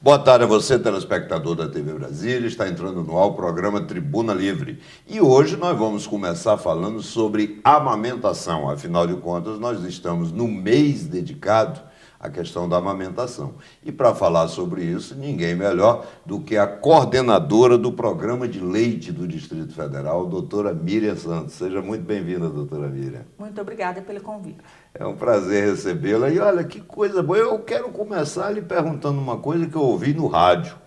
Boa tarde a você, telespectador da TV Brasília. Está entrando no ar o programa Tribuna Livre. E hoje nós vamos começar falando sobre amamentação. Afinal de contas, nós estamos no mês dedicado à questão da amamentação. E para falar sobre isso, ninguém melhor do que a coordenadora do Programa de Leite do Distrito Federal, doutora Miriam Santos. Seja muito bem-vinda, doutora Miriam. Muito obrigada pelo convite. É um prazer recebê-la. E olha, que coisa boa. Eu quero começar lhe perguntando uma coisa que eu ouvi no rádio.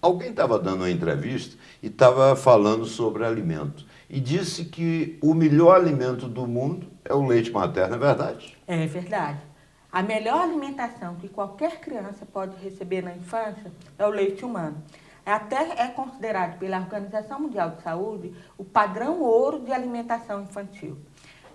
Alguém estava dando uma entrevista e estava falando sobre alimento. E disse que o melhor alimento do mundo é o leite materno, é verdade? É verdade. A melhor alimentação que qualquer criança pode receber na infância é o leite humano. Até é considerado pela Organização Mundial de Saúde o padrão ouro de alimentação infantil.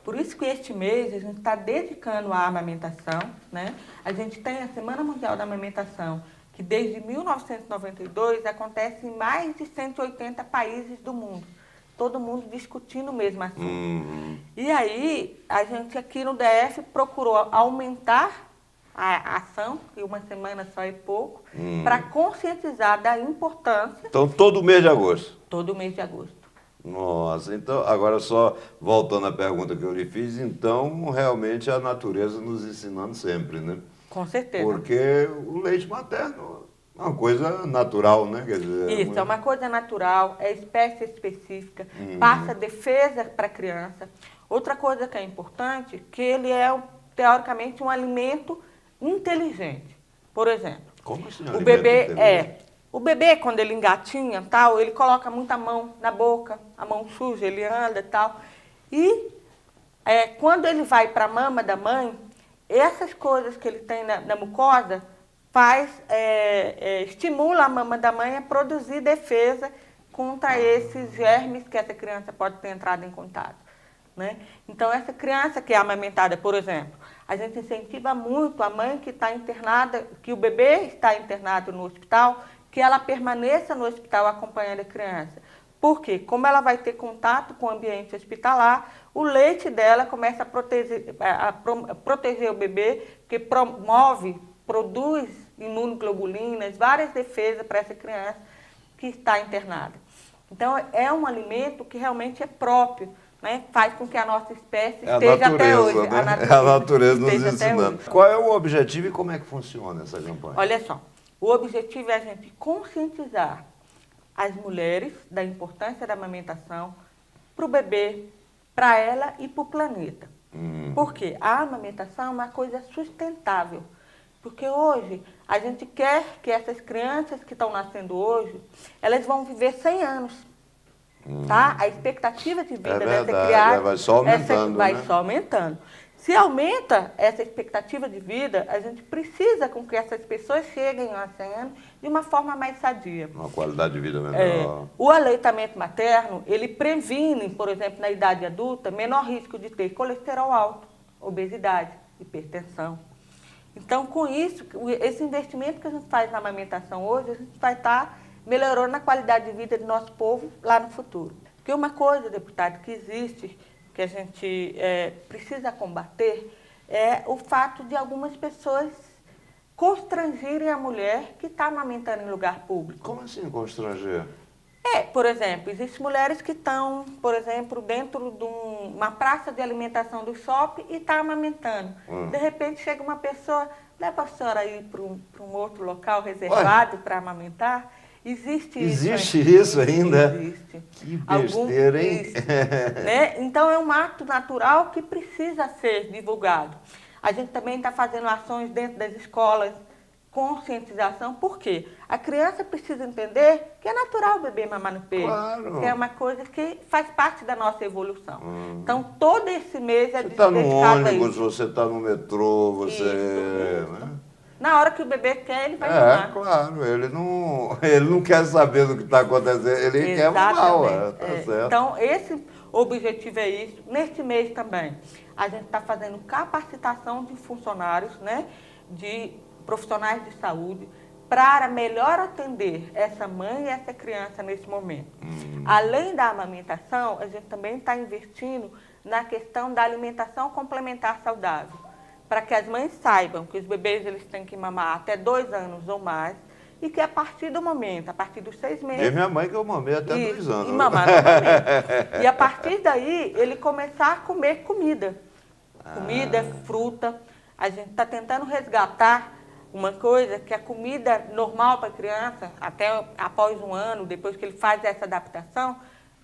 Por isso que este mês a gente está dedicando à amamentação, né? A gente tem a Semana Mundial da Amamentação, que desde 1992 acontece em mais de 180 países do mundo. Todo mundo discutindo o mesmo assunto. E aí, a gente aqui no DF procurou aumentar a ação, que uma semana só é pouco, para conscientizar da importância. Então, todo mês de agosto? Todo mês de agosto. Nossa, então, agora só voltando à pergunta que eu lhe fiz, então, realmente a natureza nos ensinando sempre, né? Com certeza. Porque o leite materno é uma coisa natural, né? Quer dizer, Isso, é uma coisa natural, é espécie específica, passa defesa para a criança. Outra coisa que é importante, que ele é, teoricamente, um alimento inteligente. Por exemplo, como assim, o bebê O bebê, quando ele engatinha, tal, ele coloca muita mão na boca, a mão suja, ele anda e tal. E quando ele vai para a mama da mãe, essas coisas que ele tem na mucosa estimula a mama da mãe a produzir defesa contra esses germes que essa criança pode ter entrado em contato, né? Então, essa criança que é amamentada, por exemplo, a gente incentiva muito a mãe que está internada, que o bebê está internado no hospital, que ela permaneça no hospital acompanhando a criança. Por quê? Como ela vai ter contato com o ambiente hospitalar, o leite dela começa a proteger o bebê, que produz imunoglobulinas, várias defesas para essa criança que está internada. Então, é um alimento que realmente é próprio, né? Faz com que a nossa espécie esteja até hoje. Né? A natureza nos ensinando. Qual é o objetivo e como é que funciona essa campanha? Olha só. O objetivo é a gente conscientizar as mulheres da importância da amamentação para o bebê, para ela e para o planeta. Por quê? A amamentação é uma coisa sustentável. Porque hoje a gente quer que essas crianças que estão nascendo hoje, elas vão viver 100 anos. Tá? A expectativa de vida dessa criança vai só aumentando. Vai só aumentando. Se aumenta essa expectativa de vida, a gente precisa com que essas pessoas cheguem a 100 anos de uma forma mais sadia. Uma qualidade de vida melhor. O aleitamento materno, ele previne, por exemplo, na idade adulta, menor risco de ter colesterol alto, obesidade, hipertensão. Então, com isso, esse investimento que a gente faz na amamentação hoje, a gente vai estar melhorando a qualidade de vida do nosso povo lá no futuro. Porque uma coisa, deputado, que existe, que a gente precisa combater, é o fato de algumas pessoas constrangirem a mulher que está amamentando em lugar público. Como assim constranger? Por exemplo, existem mulheres que estão, por exemplo, dentro de uma praça de alimentação do shopping e está amamentando. De repente chega uma pessoa, leva a senhora aí para um outro local reservado para amamentar. Existe isso ainda? Existe. Que besteira, hein? Né? Então, é um ato natural que precisa ser divulgado. A gente também está fazendo ações dentro das escolas, conscientização. Por quê? A criança precisa entender que é natural o bebê mamar no peito. Claro. Que é uma coisa que faz parte da nossa evolução. Então, todo esse mês é dedicado a isso. Você está no ônibus, isso. você está no metrô, você... Isso. Né? Na hora que o bebê quer, ele vai mamar. Claro, ele não quer saber do que está acontecendo, ele quer mamar. Tá certo. Então, esse objetivo é isso. Neste mês também, a gente está fazendo capacitação de funcionários, né, de profissionais de saúde, para melhor atender essa mãe e essa criança nesse momento. Além da amamentação, a gente também está investindo na questão da alimentação complementar saudável, para que as mães saibam que os bebês eles têm que mamar até 2 anos ou mais, e que a partir do momento, a partir dos 6 meses... Diz minha mãe que eu mamei até 2 anos. E mamar normalmente. E a partir daí, ele começar a comer comida. Comida, fruta. A gente está tentando resgatar uma coisa que a comida normal para a criança, até após 1 ano, depois que ele faz essa adaptação,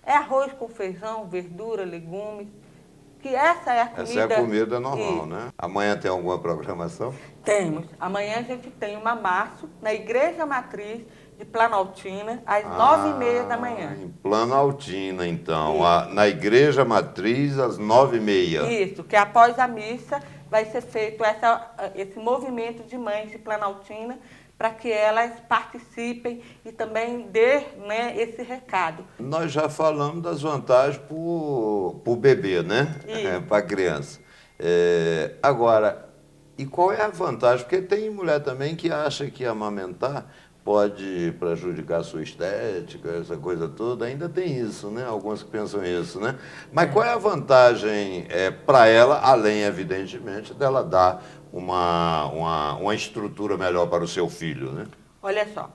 é arroz com feijão, verdura, legumes. Que essa é a comida... Essa é a comida normal, né? Amanhã tem alguma programação? Temos. Amanhã a gente tem uma março na Igreja Matriz de Planaltina, às 9h30 da manhã. Em Planaltina, então. Na Igreja Matriz, às 9h30. Isso, que após a missa vai ser feito esse movimento de mães de Planaltina para que elas participem e também dê, né, esse recado. Nós já falamos das vantagens para o bebê, né? Para a criança. Agora, e qual é a vantagem? Porque tem mulher também que acha que amamentar pode prejudicar a sua estética, essa coisa toda. Ainda tem isso, né? Algumas que pensam isso, né? Mas qual é a vantagem para ela, além, evidentemente, dela dar uma estrutura melhor para o seu filho, né? Olha só,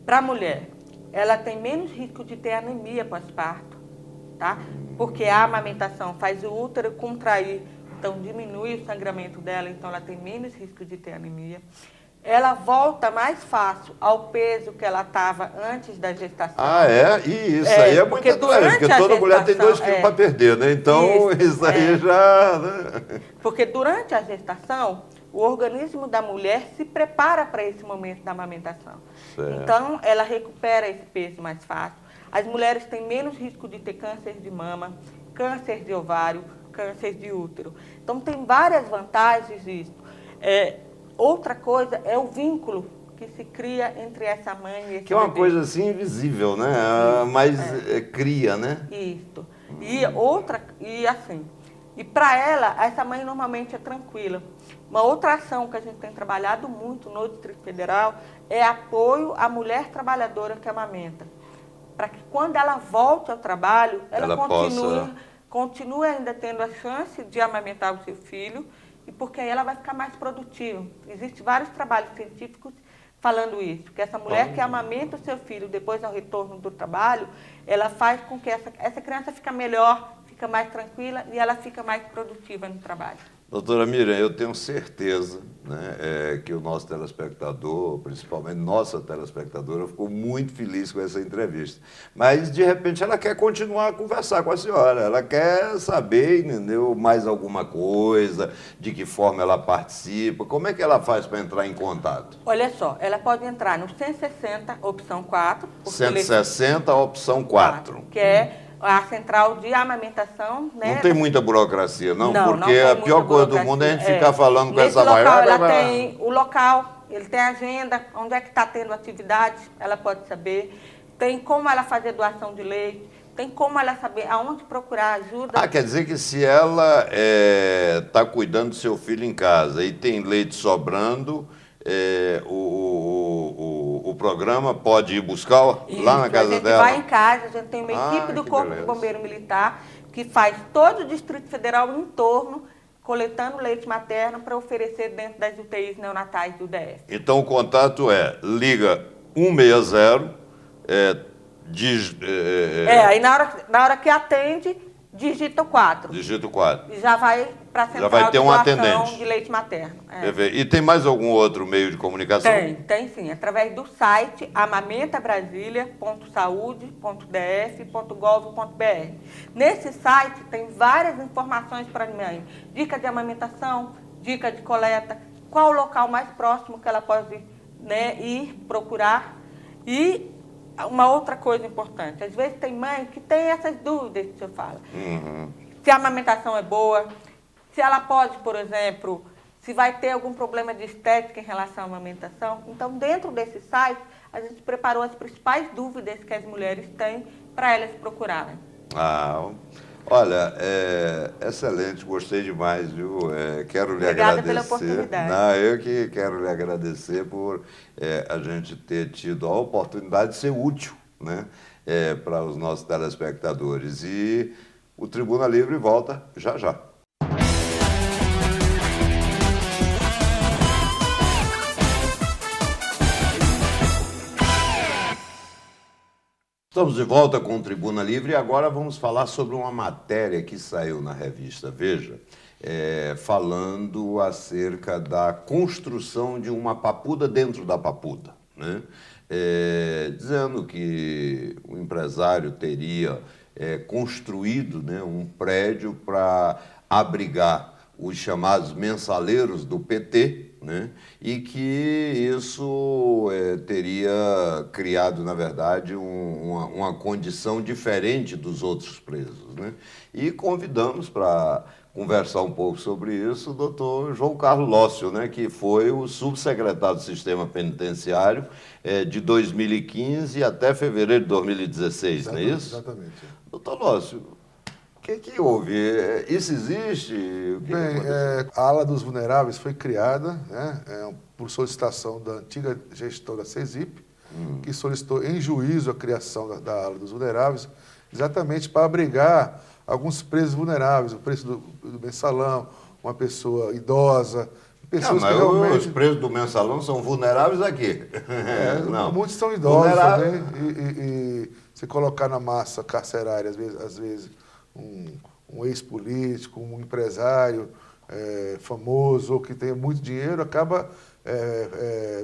para a mulher, ela tem menos risco de ter anemia pós-parto, tá? Porque a amamentação faz o útero contrair, então diminui o sangramento dela, então ela tem menos risco de ter anemia. Ela volta mais fácil ao peso que ela estava antes da gestação. Ah, é? E isso aí é muito doente, porque toda mulher tem 2 quilos para perder, né? Então, isso aí já... Né? Porque durante a gestação, o organismo da mulher se prepara para esse momento da amamentação. Certo. Então, ela recupera esse peso mais fácil. As mulheres têm menos risco de ter câncer de mama, câncer de ovário, câncer de útero. Então, tem várias vantagens isso. Outra coisa é o vínculo que se cria entre essa mãe e esse que é uma bebê. coisa assim invisível, né? Mas cria, né? Isso. E para ela, essa mãe normalmente é tranquila. Uma outra ação que a gente tem trabalhado muito no Distrito Federal é apoio à mulher trabalhadora que amamenta. Para que quando ela volte ao trabalho, ela continue ainda tendo a chance de amamentar o seu filho, e porque aí ela vai ficar mais produtiva. Existem vários trabalhos científicos falando isso, que essa mulher que amamenta o seu filho depois ao retorno do trabalho, ela faz com que essa criança fique melhor, fica mais tranquila e ela fica mais produtiva no trabalho. Doutora Miriam, eu tenho certeza, né, que o nosso telespectador, principalmente nossa telespectadora, ficou muito feliz com essa entrevista. Mas, de repente, ela quer continuar a conversar com a senhora. Ela quer saber, entendeu, mais alguma coisa, de que forma ela participa. Como é que ela faz para entrar em contato? Olha só, ela pode entrar no 160, opção 4. 160, opção 4. Que é a central de amamentação, né? Não tem muita burocracia, não? Não, porque a pior coisa do mundo é a gente ficar falando com essa local, ela tem o local, ele tem agenda, onde é que está tendo atividade, ela pode saber. Tem como ela fazer doação de leite, tem como ela saber aonde procurar ajuda. Quer dizer que se ela está cuidando do seu filho em casa e tem leite sobrando, o programa pode ir buscar lá na casa dela? A gente vai em casa, a gente tem uma equipe do Corpo de Bombeiro Militar que faz todo o Distrito Federal em torno, coletando leite materno para oferecer dentro das UTIs neonatais do DF. Então o contato liga 160, aí na hora que atende, digita o 4. Digita o 4. E já vai para a central vai ter de um doação atendente de leite materno. E tem mais algum outro meio de comunicação? Tem sim. Através do site amamentabrasilia.saude.df.gov.br. Nesse site tem várias informações para a mãe. Dica de amamentação, dica de coleta, qual o local mais próximo que ela pode, né, ir procurar. E uma outra coisa importante, às vezes tem mãe que tem essas dúvidas que você fala. Se a amamentação é boa, se ela pode, por exemplo, se vai ter algum problema de estética em relação à amamentação. Então, dentro desse site, a gente preparou as principais dúvidas que as mulheres têm para elas procurarem. Olha, excelente, gostei demais, viu? Quero lhe Obrigada agradecer. pela oportunidade. Eu que quero lhe agradecer por a gente ter tido a oportunidade de ser útil, né, para os nossos telespectadores. E o Tribuna Livre volta já já. Estamos de volta com o Tribuna Livre e agora vamos falar sobre uma matéria que saiu na revista Veja, falando acerca da construção de uma papuda dentro da papuda, né? Dizendo que o empresário teria construído, né, um prédio para abrigar os chamados mensaleiros do PT, né? E que isso teria criado, na verdade, uma condição diferente dos outros presos, né? E convidamos para conversar um pouco sobre isso o doutor João Carlos Lócio, né, que foi o subsecretário do Sistema Penitenciário de 2015 até fevereiro de 2016, Exatamente, não é isso? Exatamente. Doutor Lócio, o que houve? Isso existe? Bem, a ala dos vulneráveis foi criada, né, por solicitação da antiga gestora CESIP, que solicitou em juízo a criação da ala dos vulneráveis, exatamente para abrigar alguns presos vulneráveis, o preço do mensalão, uma pessoa idosa, pessoas mas que realmente... os presos do mensalão são vulneráveis aqui. Não. Muitos são idosos Vulnerável. também, e se colocar na massa carcerária, às vezes um ex-político, um empresário famoso ou que tenha muito dinheiro, acaba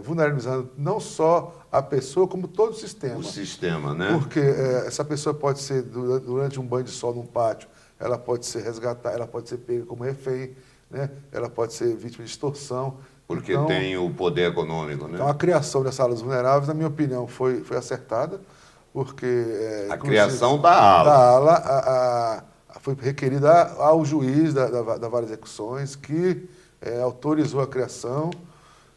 vulnerabilizando não só a pessoa, como todo o sistema. O sistema, né? Porque essa pessoa pode ser, durante um banho de sol num pátio, ela pode ser resgatada, ela pode ser pega como refém, né? Ela pode ser vítima de extorsão. Porque então, tem o poder econômico, né? Então, a criação dessas alas vulneráveis, na minha opinião, foi acertada, porque... A criação da ala. Da ala foi requerida ao juiz da Vara de Execuções, que autorizou a criação,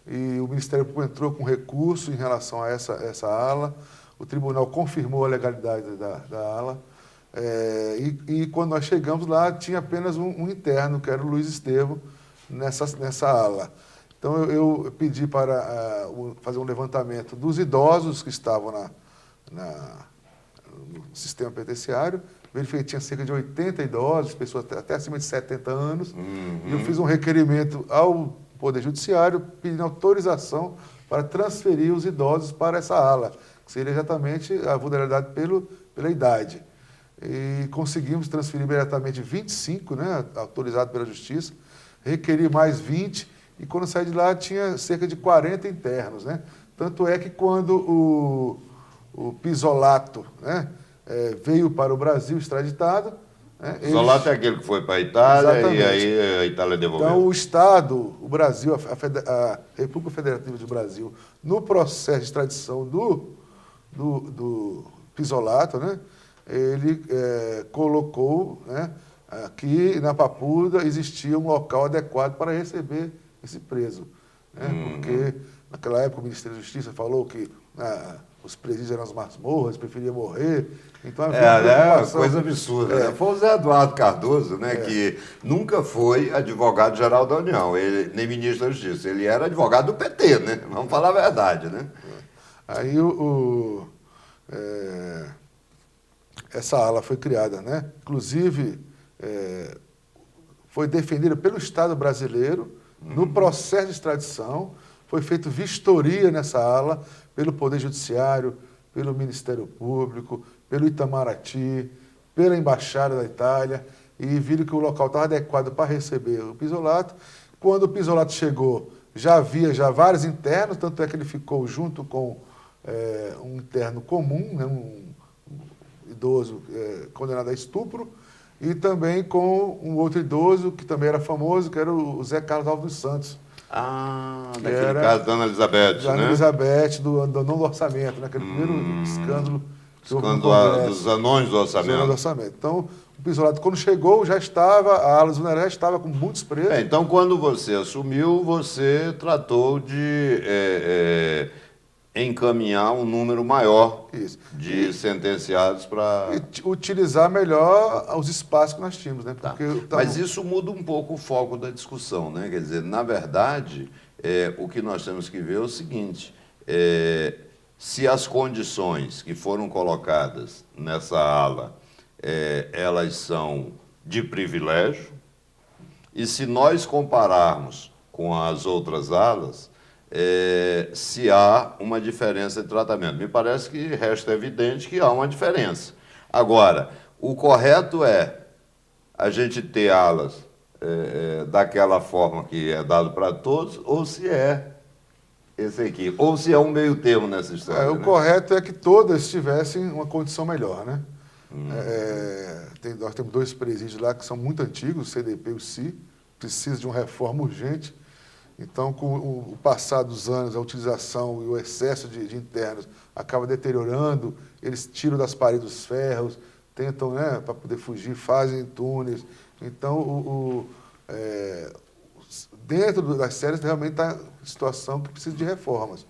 e o Ministério Público entrou com recurso em relação a essa ala. O tribunal confirmou a legalidade da ala. E quando nós chegamos lá, tinha apenas um interno, que era o Luiz Estevão, nessa ala. Então, eu pedi para fazer um levantamento dos idosos que estavam no sistema penitenciário. Verifiquei que tinha cerca de 80 idosos, pessoas até acima de 70 anos. E eu fiz um requerimento ao Poder Judiciário pedindo autorização para transferir os idosos para essa ala, que seria exatamente a vulnerabilidade pela idade. E conseguimos transferir imediatamente 25, né, autorizados pela Justiça, requeri mais 20, e quando saí de lá tinha cerca de 40 internos, né? Tanto é que quando o Pisolato, né, veio para o Brasil extraditado... Pisolato é aquele que foi para a Itália. Exatamente. E aí a Itália devolveu. Então, o Estado, o Brasil, a República Federativa do Brasil, no processo de extradição do Pisolato, né, ele colocou, né, que na Papuda existia um local adequado para receber esse preso. Né, porque naquela época o Ministério da Justiça falou que os presídios eram as masmorras, preferiam morrer. Então, uma coisa absurda. Né? Foi o Zé Eduardo Cardoso, né, que nunca foi advogado-geral da União, ele, nem ministro da Justiça. Ele era advogado do PT, né? Vamos falar a verdade, né? Aí essa ala foi criada, né? Inclusive, foi defendida pelo Estado brasileiro no processo de extradição. Foi feita vistoria nessa ala pelo Poder Judiciário, pelo Ministério Público, pelo Itamaraty, pela Embaixada da Itália, e viram que o local estava adequado para receber o Pisolato. Quando o Pisolato chegou, já havia vários internos, tanto é que ele ficou junto com um interno comum, né, um idoso condenado a estupro, e também com um outro idoso que também era famoso, que era o Zé Carlos Alves dos Santos. Daquele caso da Ana Elizabeth, da Ana Elizabeth, do não do orçamento, naquele primeiro escândalo que houve no Congresso. Dos anões do orçamento. Então, o Pisolato, quando chegou, a ala dos vulneráveis já estava com muitos presos. Então, quando você assumiu, você tratou de encaminhar um número maior de sentenciados para... utilizar melhor os espaços que nós tínhamos, né? Porque Mas isso muda um pouco o foco da discussão, né? Quer dizer, na verdade, o que nós temos que ver é o seguinte, se as condições que foram colocadas nessa ala, elas são de privilégio, e se nós compararmos com as outras alas, se há uma diferença de tratamento. Me parece que resta evidente que há uma diferença. Agora, o correto é a gente ter alas daquela forma que é dado para todos, ou se é esse aqui, ou se é um meio termo nessa história. O correto é que todas tivessem uma condição melhor, né? Nós temos 2 presídios lá que são muito antigos, o CDP e o CI, precisa de uma reforma urgente. Então, com o passar dos anos, a utilização e o excesso de internos acaba deteriorando, eles tiram das paredes os ferros, tentam, né, para poder fugir, fazem túneis. Então, dentro das celas realmente está em situação que precisa de reformas.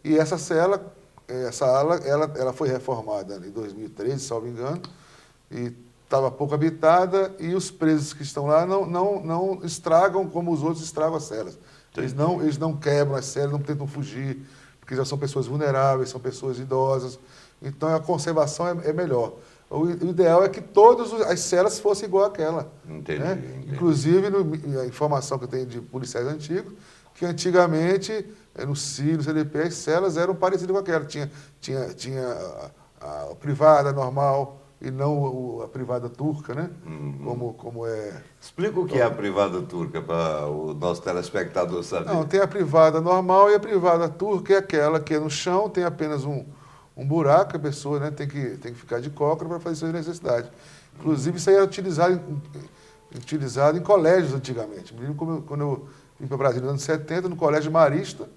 E essa ala, ela foi reformada em 2013, salvo engano, e estava pouco habitada, e os presos que estão lá não estragam como os outros estragam as celas. Eles não quebram as celas, não tentam fugir, porque já são pessoas vulneráveis, são pessoas idosas. Então, a conservação é melhor. O ideal é que todas as celas fossem igual àquela. Entendi, né? entendi. Inclusive, a informação que eu tenho de policiais antigos, que antigamente, no CI, no CDP, as celas eram parecidas com aquela. Tinha a privada normal e não a privada turca, né? Como é... Explica o que é a privada turca para o nosso telespectador saber. Não, tem a privada normal e a privada turca é aquela que é no chão, tem apenas um buraco, a pessoa, né, tem que ficar de cócora para fazer suas necessidades. Inclusive, isso aí era utilizado em colégios antigamente. Me lembro quando eu vim para Brasília nos anos 70, no Colégio Marista,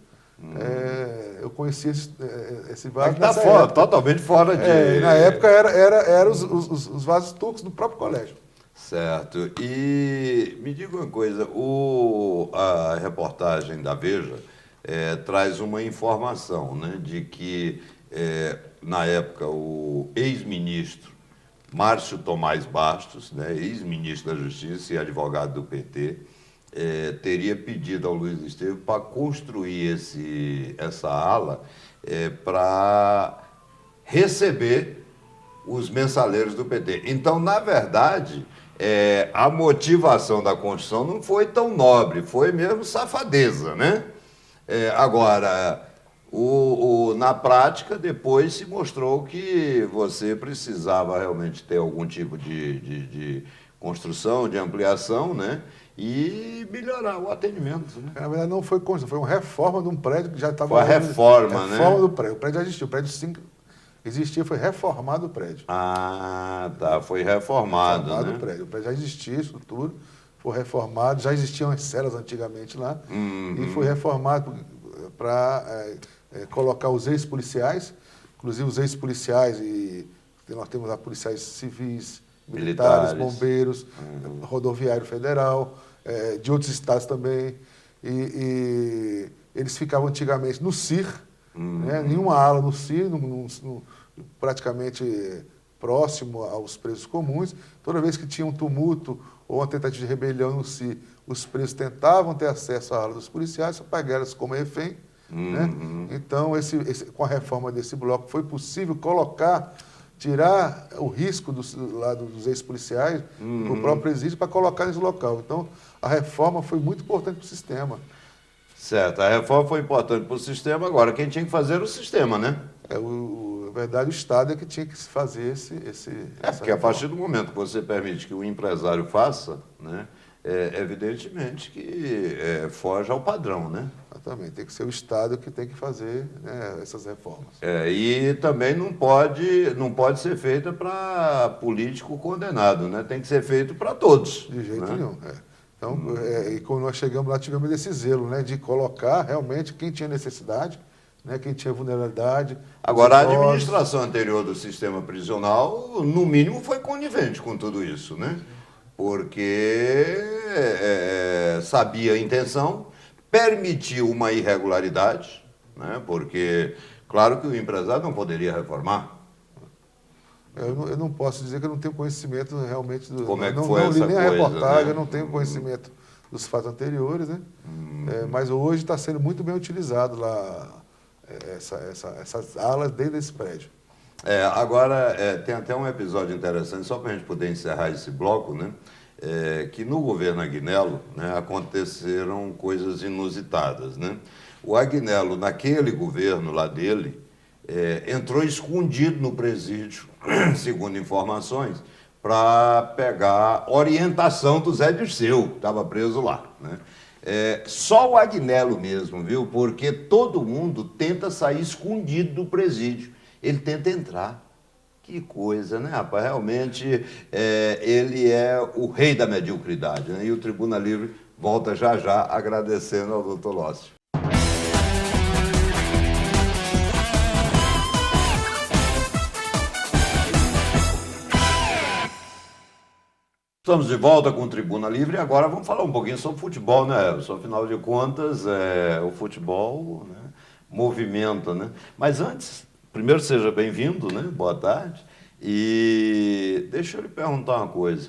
eu conheci esse vaso. Mas está fora, totalmente fora de... Na época, eram os vasos turcos do próprio colégio. Certo. E me diga uma coisa, a reportagem da Veja traz uma informação, né, de que, na época, o ex-ministro Márcio Tomás Bastos, né, ex-ministro da Justiça e advogado do PT, teria pedido ao Luiz Estevam para construir essa ala para receber os mensaleiros do PT. Então, na verdade, a motivação da construção não foi tão nobre, foi mesmo safadeza, né? Agora, na prática, depois se mostrou que você precisava realmente ter algum tipo de construção, de ampliação, né? E melhorar o atendimento. Né? Na verdade, não foi construção, foi uma reforma de um prédio que já estava... Foi a reforma, né? Reforma do prédio. O prédio já existia. O prédio 5 existia, foi reformado o prédio. Ah, tá. Foi reformado, né? O prédio. O prédio já existia, estrutura, foi reformado. Já existiam as celas antigamente lá. E foi reformado para colocar os ex-policiais, inclusive os ex-policiais, e nós temos lá policiais civis, militares, bombeiros, rodoviário federal, de outros estados também. E eles ficavam antigamente no CIR, né, em uma ala no CIR, praticamente próximo aos presos comuns. Toda vez que tinha um tumulto ou uma tentativa de rebelião no CIR, os presos tentavam ter acesso à ala dos policiais, só pagá-los como refém. Né? Então, com a reforma desse bloco, foi possível tirar o risco dos ex-policiais, do próprio presídio, para colocar nesse local. Então, a reforma foi muito importante para o sistema. Certo, a reforma foi importante para o sistema, agora quem tinha que fazer era o sistema, né? Na verdade, o Estado é que tinha que fazer essa porque reforma. A partir do momento que você permite que o empresário faça, né, evidentemente que foge ao padrão, né? Exatamente, tem que ser o Estado que tem que fazer, né, essas reformas. E também não pode ser feita para político condenado, né? Tem que ser feito para todos. De jeito né? nenhum. Então, e quando nós chegamos lá, tivemos esse zelo, né, de colocar realmente quem tinha necessidade, né, quem tinha vulnerabilidade. Agora, a administração anterior do sistema prisional, no mínimo, foi conivente com tudo isso, né? Porque sabia a intenção, permitiu uma irregularidade, né? Porque, claro que o empresário não poderia reformar. Eu não posso dizer que eu não tenho conhecimento realmente Como é que não, foi não li essa nem coisa, a reportagem, né? eu não tenho conhecimento dos fatos anteriores, né? Mas hoje está sendo muito bem utilizado lá essas alas dentro desse prédio. Agora, tem até um episódio interessante, só para a gente poder encerrar esse bloco, né? que no governo Agnello, né, aconteceram coisas inusitadas, né? O Agnello, naquele governo lá dele, entrou escondido no presídio, segundo informações, para pegar orientação do Zé Dirceu, que estava preso lá, né? Só o Agnello mesmo, viu? Porque todo mundo tenta sair escondido do presídio. Ele tenta entrar. Que coisa, né, rapaz? Realmente, ele é o rei da mediocridade, né? E o Tribuna Livre volta já já agradecendo ao doutor Lócio. Estamos de volta com o Tribuna Livre e agora vamos falar um pouquinho sobre futebol, né? Afinal de contas, o futebol, né, movimenta, né? Mas antes, primeiro seja bem-vindo, né? Boa tarde. E deixa eu lhe perguntar uma coisa.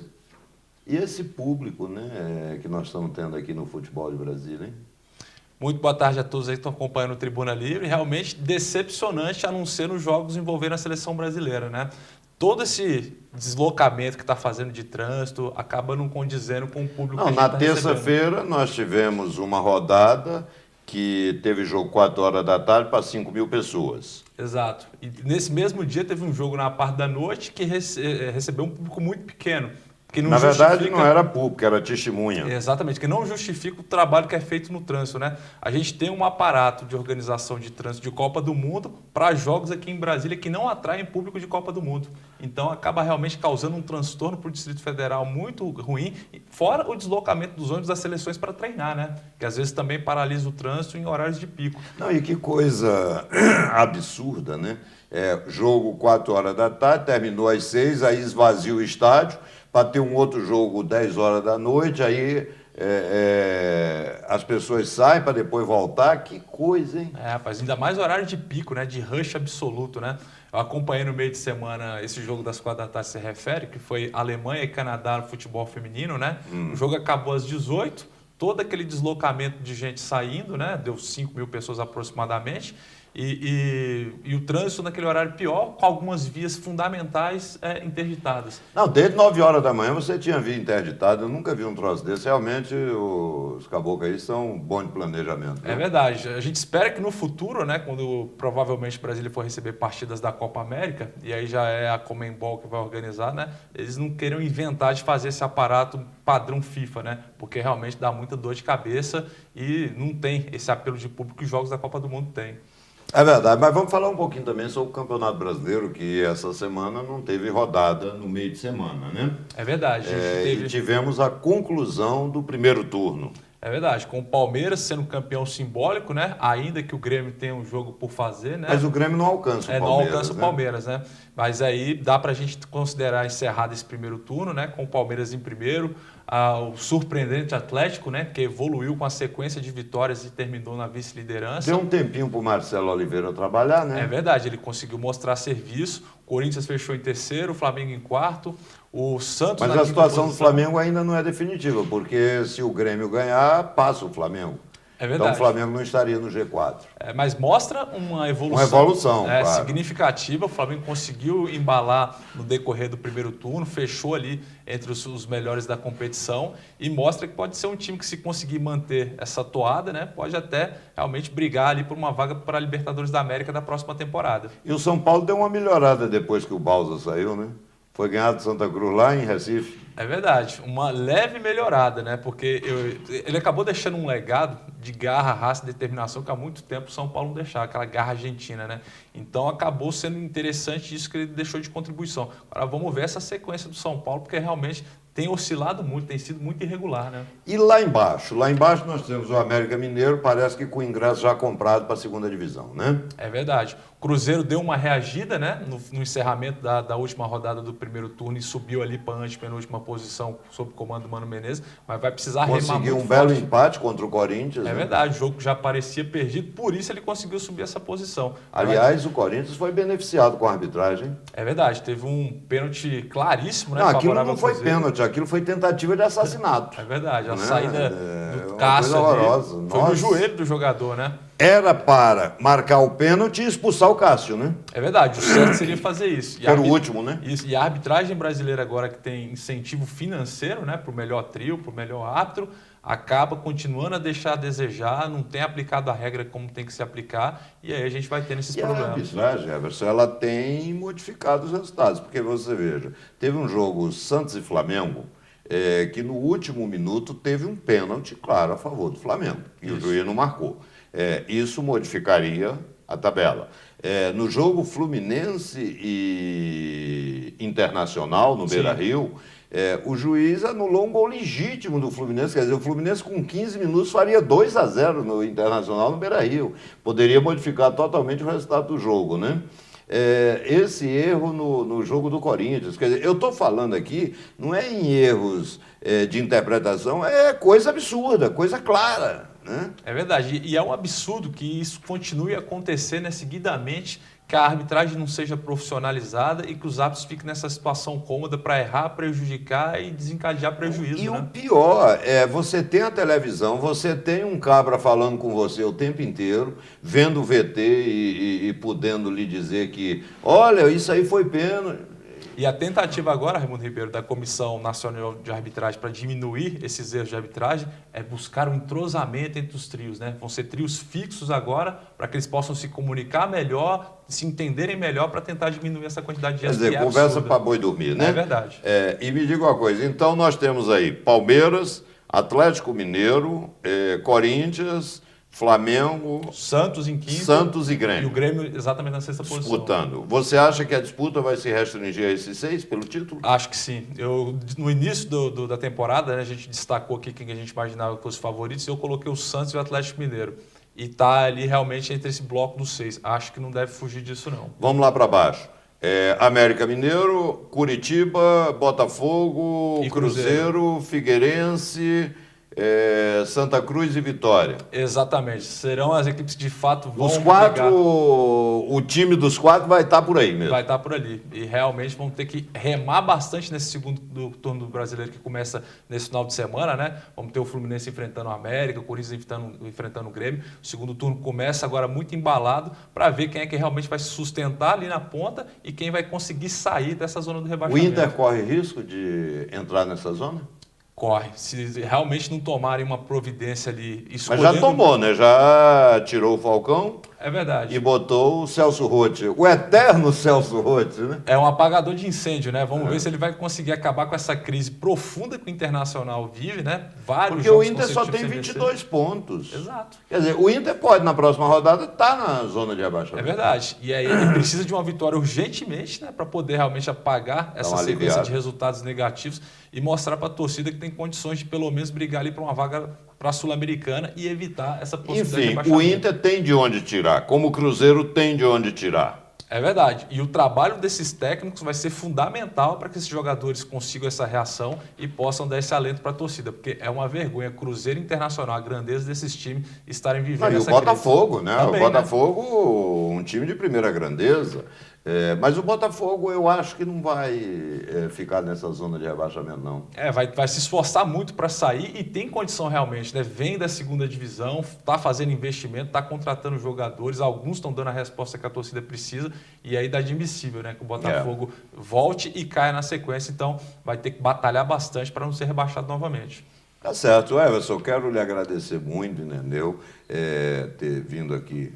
E esse público, né, que nós estamos tendo aqui no futebol de Brasília, hein? Muito boa tarde a todos aí que estão acompanhando o Tribuna Livre. Realmente decepcionante a não ser nos jogos envolvendo a seleção brasileira, né? Todo esse deslocamento que está fazendo de trânsito acaba não condizendo com o público que a gente Na está recebendo. terça-feira nós tivemos uma rodada que teve jogo 4 horas da tarde para 5 mil pessoas. Exato. E nesse mesmo dia teve um jogo na parte da noite que recebeu um público muito pequeno. Que não Na verdade, justifica... não era público, era testemunha. Exatamente, que não justifica o trabalho que é feito no trânsito, né? A gente tem um aparato de organização de trânsito de Copa do Mundo para jogos aqui em Brasília que não atraem público de Copa do Mundo. Então, acaba realmente causando um transtorno para o Distrito Federal muito ruim, fora o deslocamento dos ônibus das seleções para treinar, né? Que às vezes também paralisa o trânsito em horários de pico. Não, e que coisa absurda, né? Jogo 4 horas da tarde, terminou às 6, aí esvazia o estádio, para ter um outro jogo 10 horas da noite, aí as pessoas saem para depois voltar. Que coisa, hein? Rapaz, ainda mais horário de pico, né? De rush absoluto, né? Eu acompanhei no meio de semana esse jogo das 4 da tarde, se refere, que foi Alemanha e Canadá no futebol feminino, né? O jogo acabou às 18, todo aquele deslocamento de gente saindo, né? Deu 5 mil pessoas aproximadamente. E o trânsito naquele horário pior, com algumas vias fundamentais interditadas. Não, desde 9 horas da manhã você tinha via interditado, eu nunca vi um troço desse. Realmente os caboclos aí são bons de planejamento. É verdade. A gente espera que no futuro, né, quando provavelmente o Brasil for receber partidas da Copa América, e aí já é a Conmebol que vai organizar, né, eles não queiram inventar de fazer esse aparato padrão FIFA, né, porque realmente dá muita dor de cabeça e não tem esse apelo de público que os jogos da Copa do Mundo têm. É verdade, mas vamos falar um pouquinho também sobre o Campeonato Brasileiro, que essa semana não teve rodada no meio de semana, né? É verdade. E tivemos a conclusão do primeiro turno. É verdade, com o Palmeiras sendo campeão simbólico, né? Ainda que o Grêmio tenha um jogo por fazer, né? Mas o Grêmio não alcança o Palmeiras. Não alcança o Palmeiras, né? Mas aí dá pra gente considerar encerrado esse primeiro turno, né? Com o Palmeiras em primeiro, o surpreendente Atlético, né? Que evoluiu com a sequência de vitórias e terminou na vice-liderança. Deu um tempinho pro Marcelo Oliveira trabalhar, né? É verdade, ele conseguiu mostrar serviço. O Corinthians fechou em terceiro, o Flamengo em quarto. O Santos. Mas a situação do Flamengo ainda não é definitiva, porque se o Grêmio ganhar, passa o Flamengo. É verdade. Então o Flamengo não estaria no G4. Mas mostra uma evolução. Uma evolução, claro. Significativa. O Flamengo conseguiu embalar no decorrer do primeiro turno, fechou ali entre os melhores da competição e mostra que pode ser um time que, se conseguir manter essa toada, né, pode até realmente brigar ali por uma vaga para a Libertadores da América da próxima temporada. E o São Paulo deu uma melhorada depois que o Balsa saiu, né? Foi ganhado de Santa Cruz lá em Recife. É verdade, uma leve melhorada, né? Porque ele acabou deixando um legado de garra, raça e determinação que há muito tempo o São Paulo não deixava, aquela garra argentina, né? Então acabou sendo interessante isso que ele deixou de contribuição. Agora vamos ver essa sequência do São Paulo, porque realmente tem oscilado muito, tem sido muito irregular, né? E lá embaixo nós temos o América Mineiro, parece que com ingresso já comprado para a segunda divisão, né? É verdade. O Cruzeiro deu uma reagida, né, no encerramento da última rodada do primeiro turno e subiu ali para a antepenúltima posição sob o comando do Mano Menezes, mas vai precisar remar muito forte. Conseguiu um belo empate contra o Corinthians. É verdade, o jogo já parecia perdido, por isso ele conseguiu subir essa posição. Aliás, o Corinthians foi beneficiado com a arbitragem. É verdade, teve um pênalti claríssimo, né? Não, aquilo não foi pênalti, aquilo foi tentativa de assassinato. É verdade, a né? saída do Cássio horrorosa. foi no joelho do jogador, né? era para marcar o pênalti e expulsar o Cássio, né? É verdade, o certo seria fazer isso. Que era o último, né? Isso, e a arbitragem brasileira agora que tem incentivo financeiro, né, para o melhor trio, para o melhor árbitro, acaba continuando a deixar a desejar, não tem aplicado a regra como tem que se aplicar, e aí a gente vai tendo esses problemas. A arbitragem, Everson, ela tem modificado os resultados, porque você veja, teve um jogo Santos e Flamengo, que no último minuto teve um pênalti, claro, a favor do Flamengo, e o juiz não marcou. Isso modificaria a tabela. No jogo Fluminense e Internacional, no Beira-Rio, o juiz anulou um gol legítimo do Fluminense. Quer dizer, o Fluminense com 15 minutos faria 2-0 no Internacional, no Beira-Rio. Poderia modificar totalmente o resultado do jogo, né? Esse erro no jogo do Corinthians. Quer dizer, eu estou falando aqui, não é em erros de interpretação, é coisa absurda, coisa clara, né? É verdade, e é um absurdo que isso continue acontecendo seguidamente, que a arbitragem não seja profissionalizada e que os árbitros fiquem nessa situação cômoda para errar, prejudicar e desencadear prejuízo. E né? o pior você tem a televisão, você tem um cabra falando com você o tempo inteiro, vendo o VT e podendo lhe dizer que, olha, isso aí foi pênalti. E a tentativa agora, Raimundo Ribeiro, da Comissão Nacional de Arbitragem para diminuir esses erros de arbitragem é buscar um entrosamento entre os trios, né? Vão ser trios fixos agora para que eles possam se comunicar melhor, se entenderem melhor para tentar diminuir essa quantidade de erros. Quer dizer, conversa para boi dormir, né? É verdade. E me diga uma coisa, então nós temos aí Palmeiras, Atlético Mineiro, Corinthians, Flamengo, Santos em quinto. Santos e E Grêmio. o Grêmio exatamente na sexta posição. Disputando. Você acha que a disputa vai se restringir a esses 6 pelo título? Acho que sim. No início da temporada, né, a gente destacou aqui quem a gente imaginava que fosse favoritos e eu coloquei o Santos e o Atlético Mineiro. E tá ali realmente entre esse bloco dos 6. Acho que não deve fugir disso, não. Vamos lá para baixo. América Mineiro, Curitiba, Botafogo, E Cruzeiro, Figueirense, Santa Cruz e Vitória. Exatamente. Serão as equipes que de fato vão Os 4, pegar. o time dos 4 vai estar por aí mesmo. Vai estar por ali. E realmente vão ter que remar bastante nesse segundo turno do Brasileiro que começa nesse final de semana, né? Vamos ter o Fluminense enfrentando o América, o Corinthians enfrentando o Grêmio. O segundo turno começa agora muito embalado para ver quem é que realmente vai se sustentar ali na ponta e quem vai conseguir sair dessa zona do O rebaixamento. Inter corre risco de entrar nessa zona? Corre. Se realmente não tomarem uma providência ali Mas escolhendo... já tomou, né? Já tirou o Falcão É verdade. e botou o Celso Roth. O eterno Celso Roth, né? É um apagador de incêndio, né? Vamos ver se ele vai conseguir acabar com essa crise profunda que o Internacional vive, né? Vários Porque o jogos Inter só consecutivos tem sem 22 pontos. vencer. Exato. Quer dizer, o Inter pode, na próxima rodada, estar na zona de É abaixamento. verdade. E aí ele precisa de uma vitória urgentemente, né? Para poder realmente apagar essa uma sequência aliviada. de resultados negativos e mostrar para a torcida que tem condições de pelo menos brigar ali para uma vaga para a Sul-Americana e evitar essa possibilidade de Enfim, rebaixamento. o Inter tem de onde tirar, como o Cruzeiro tem de onde tirar. É verdade. E o trabalho desses técnicos vai ser fundamental para que esses jogadores consigam essa reação e possam dar esse alento para a torcida, porque é uma vergonha Cruzeiro e Internacional, a grandeza desses times estarem vivendo E o essa Botafogo, crise. né? Também, O Botafogo, um time de primeira grandeza. Mas o Botafogo, eu acho que não vai ficar nessa zona de rebaixamento, não. Vai se esforçar muito para sair e tem condição realmente, né? Vem da segunda divisão, está fazendo investimento, está contratando jogadores, alguns estão dando a resposta que a torcida precisa e aí dá admissível, né? Que o Botafogo volte e caia na sequência, então vai ter que batalhar bastante para não ser rebaixado novamente. Tá certo, Everson, quero lhe agradecer muito, entendeu? Ter vindo aqui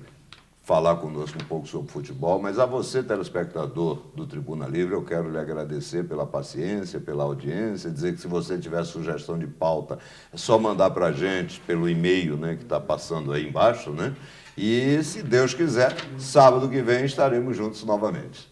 falar conosco um pouco sobre futebol, mas a você, telespectador do Tribuna Livre, eu quero lhe agradecer pela paciência, pela audiência, dizer que se você tiver sugestão de pauta, é só mandar para a gente pelo e-mail, né, que está passando aí embaixo, né? E, se Deus quiser, sábado que vem estaremos juntos novamente.